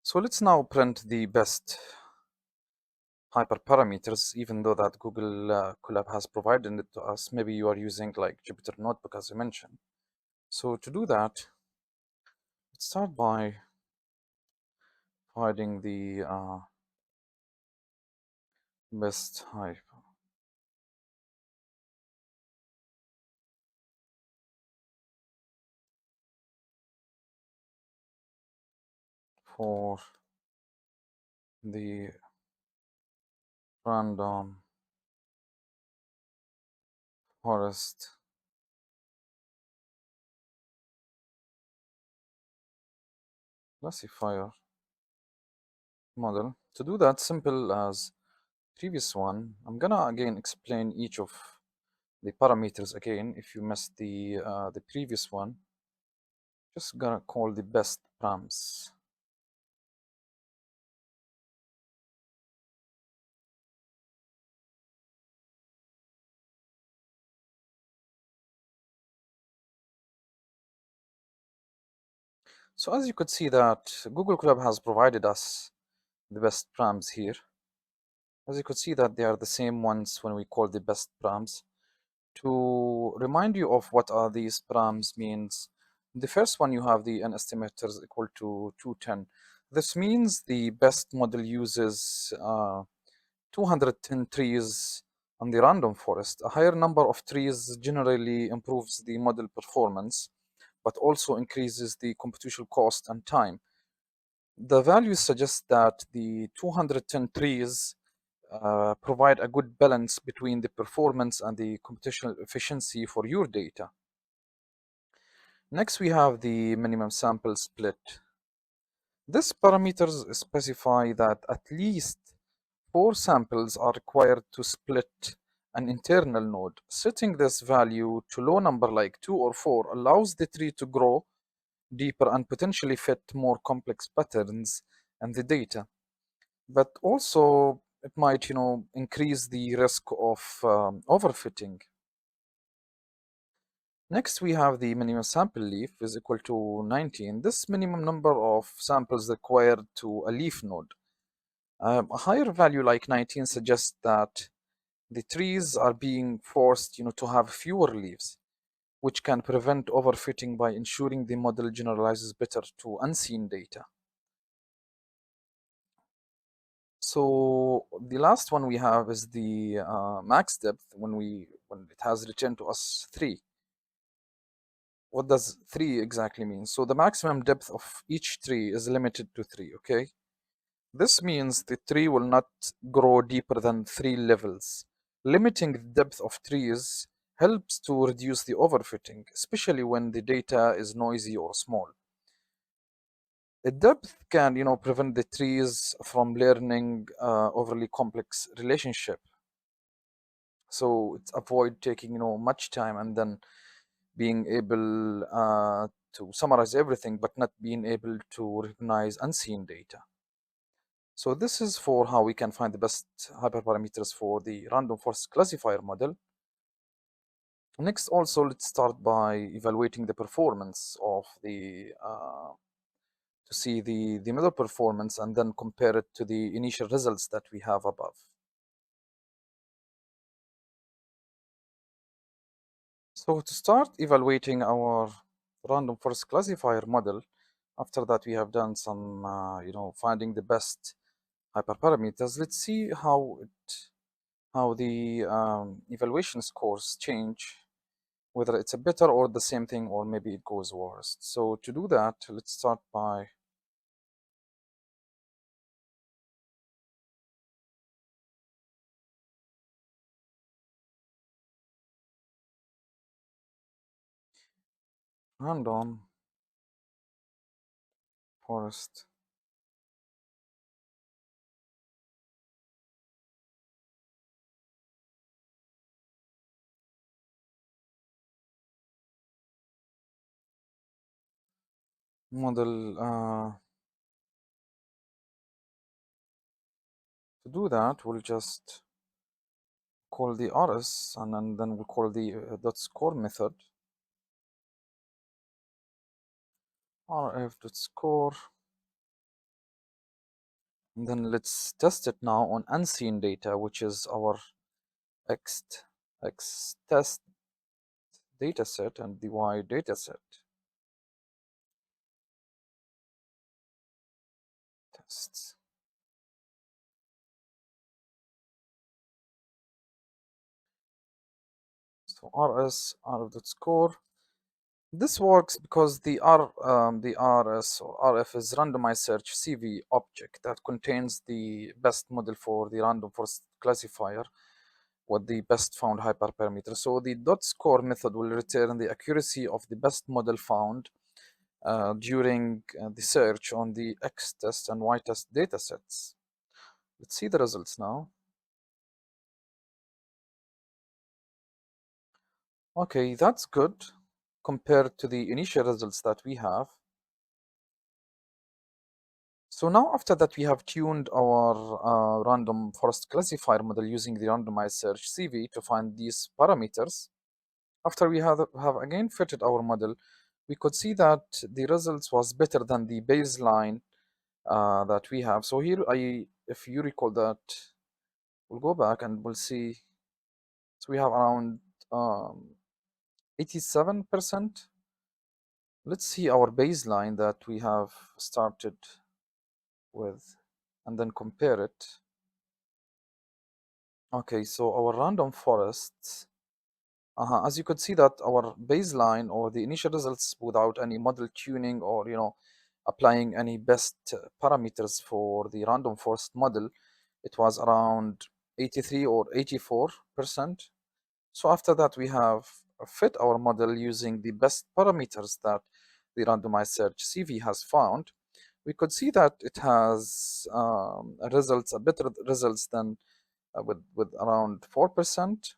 So let's now print the best hyperparameters, even though that Google Colab has provided it to us. Maybe you are using like Jupyter Notebook as you mentioned. So to do that, let's start by finding the best hype for the Random Forest Classifier model. To do that, simple as previous one, I'm gonna again explain each of the parameters again. If you missed the previous one, just gonna call the best params. So as you could see that Google Colab has provided us the best params here. As you could see that they are the same ones when we call the best params. To remind you of what are these params means, the first one you have the n estimators equal to 210. This means the best model uses 210 trees on the random forest. A higher number of trees generally improves the model performance, but also increases the computational cost and time. The values suggest that the 210 trees provide a good balance between the performance and the computational efficiency for your data. Next, we have the minimum sample split. These parameters specify that at least 4 samples are required to split an internal node. Setting this value to low number like 2 or 4 allows the tree to grow deeper and potentially fit more complex patterns in the data. But also it might, increase the risk of overfitting. Next, we have the minimum sample leaf is equal to 19. This minimum number of samples required to a leaf node. A higher value like 19 suggests that the trees are being forced, to have fewer leaves, which can prevent overfitting by ensuring the model generalizes better to unseen data. So the last one we have is the max depth when it has returned to us 3. What does 3 exactly mean? So the maximum depth of each tree is limited to 3, okay? This means the tree will not grow deeper than 3 levels. Limiting the depth of trees helps to reduce the overfitting, especially when the data is noisy or small. The depth can, prevent the trees from learning overly complex relationship. So it's avoid taking, much time and then being able to summarize everything, but not being able to recognize unseen data. So this is for how we can find the best hyperparameters for the random forest classifier model. Next, also, let's start by evaluating the performance of to see the middle performance and then compare it to the initial results that we have above. So to start evaluating our random forest classifier model, after that we have done some, finding the best hyperparameters. Let's see how the evaluation scores change, whether it's a better or the same thing, or maybe it goes worse. So to do that, let's start by random forest model. To do that, we'll just call the rs and then we'll call the dot score method, rf dot score. And then let's test it now on unseen data, which is our X, X test dataset and the Y dataset. Tests. So rs r.score. This works because the rs or rf is randomized search CV object that contains the best model for the random forest classifier with the best found hyperparameter. So the dot score method will return the accuracy of the best model found during the search on the X test and Y test datasets. Let's see the results now. Okay, that's good compared to the initial results that we have. So now after that we have tuned our random forest classifier model using the randomized search CV to find these parameters. After we have again fitted our model, we could see that the results was better than the baseline that we have. So here, if you recall that, we'll go back and we'll see. So we have around 87%. Let's see our baseline that we have started with and then compare it. Okay, so our random forests, as you could see that our baseline or the initial results without any model tuning or applying any best parameters for the random forest model, it was around 83 or 84%. So after that we have fit our model using the best parameters that the randomized search CV has found. We could see that it has better results than with around 4%.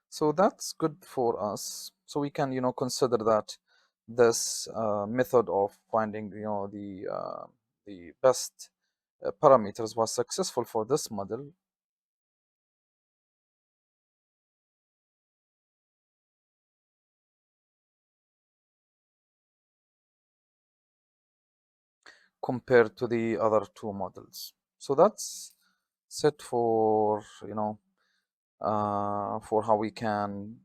So that's good for us. So we can, consider that this method of finding, the best parameters was successful for this model. Compared to the other two models. So that's set for, for how we can,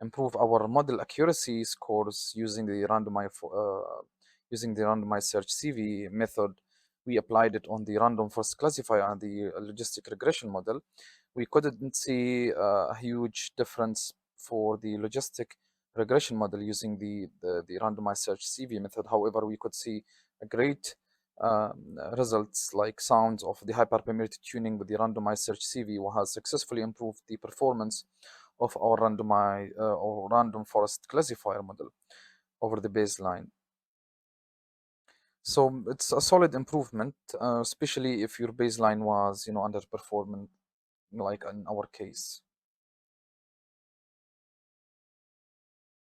improve our model accuracy scores using the randomized search CV method. We applied it on the random forest classifier and the logistic regression model. We couldn't see a huge difference for the logistic regression model using the randomized search CV method. However, we could see a great results like sounds of the hyperparameter tuning with the randomized search CV has successfully improved the performance of our randomized or random forest classifier model over the baseline. So it's a solid improvement, especially if your baseline was, underperforming, like in our case.